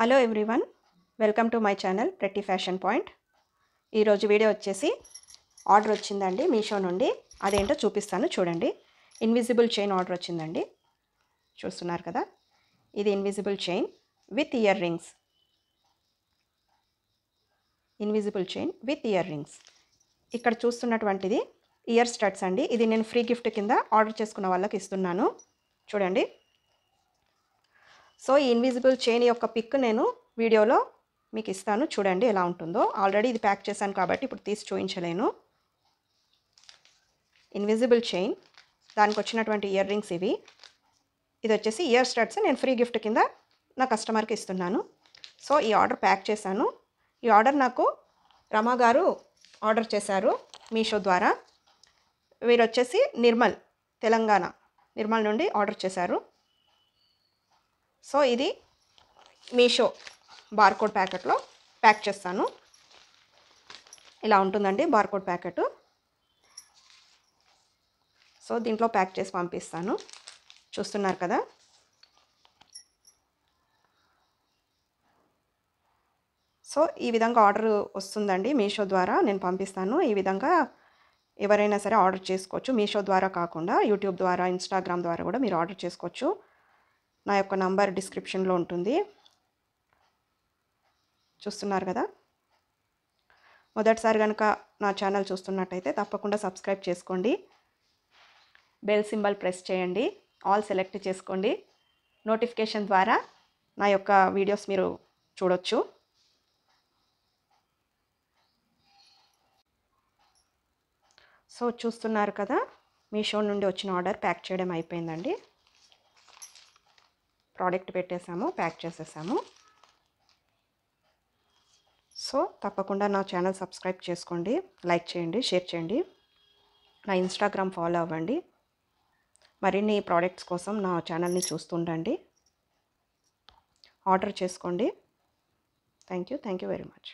Hello everyone, welcome to my channel pretty fashion point. ఈరోజు video వచ్చేసి order వచ్చిందండి మీషో నుండి. అదేంటో చూపిస్తాను చూడండి. ఇన్విజిబుల్ చైన్ ఆర్డర్ వచ్చిందండి. చూస్తున్నారు కదా, ఇది invisible chain with ear rings. Invisible chain with ear rings. ఇక్కడ చూస్తున్నటువంటిది ఇయర్ స్టడ్స్ అండి. ఇది నేను ఫ్రీ గిఫ్ట్ కింద ఆర్డర్ చేసుకున్న వాళ్ళకి ఇస్తున్నాను. చూడండి. సో ఈ ఇన్విజిబుల్ చైన్ యొక్క పిక్ నేను వీడియోలో మీకు ఇస్తాను, చూడండి ఎలా ఉంటుందో. ఆల్రెడీ ఇది ప్యాక్ చేశాను కాబట్టి ఇప్పుడు తీసి చూపించలేను. ఇన్విజిబుల్ చైన్, దానికి వచ్చినటువంటి ఇయర్ రింగ్స్ ఇవి. ఇది వచ్చేసి ఇయర్ స్టడ్స్ నేను ఫ్రీ గిఫ్ట్ కింద నా కస్టమర్కి ఇస్తున్నాను. సో ఈ ఆర్డర్ ప్యాక్ చేశాను. ఈ ఆర్డర్ నాకు రమా గారు ఆర్డర్ చేశారు మీషో ద్వారా. వీరు వచ్చేసి నిర్మల్, తెలంగాణ నిర్మల్ నుండి ఆర్డర్ చేశారు. సో ఇది మీషో బార్కోడ్ ప్యాకెట్లో ప్యాక్ చేస్తాను. ఇలా ఉంటుందండి బార్కోడ్ ప్యాకెట్. సో దీంట్లో ప్యాక్ చేసి పంపిస్తాను. చూస్తున్నారు కదా. సో ఈ విధంగా ఆర్డర్ వస్తుందండి మీషో ద్వారా, నేను పంపిస్తాను. ఈ విధంగా ఎవరైనా సరే ఆర్డర్ చేసుకోవచ్చు. మీషో ద్వారా కాకుండా యూట్యూబ్ ద్వారా, ఇన్స్టాగ్రామ్ ద్వారా కూడా మీరు ఆర్డర్ చేసుకోవచ్చు. నా యొక్క నంబర్ డిస్క్రిప్షన్లో ఉంటుంది. చూస్తున్నారు కదా. మొదటిసారి కనుక నా ఛానల్ చూస్తున్నట్టయితే తప్పకుండా సబ్స్క్రైబ్ చేసుకోండి. బెల్ సింబల్ ప్రెస్ చేయండి. ఆల్ సెలెక్ట్ చేసుకోండి. నోటిఫికేషన్ ద్వారా నా యొక్క వీడియోస్ మీరు చూడొచ్చు. సో చూస్తున్నారు కదా, మీషో నుండి వచ్చిన ఆర్డర్ ప్యాక్ చేయడం అయిపోయిందండి. ప్రోడక్ట్ పెట్టేసాము, ప్యాక్ చేసేసాము. సో తప్పకుండా నా ఛానల్ సబ్స్క్రైబ్ చేసుకోండి, లైక్ చేయండి, షేర్ చేయండి. నా ఇన్స్టాగ్రామ్ ఫాలో అవ్వండి. మరిన్ని ప్రోడక్ట్స్ కోసం నా ఛానల్ని చూస్తుండండి. ఆర్డర్ చేసుకోండి. Thank you very much.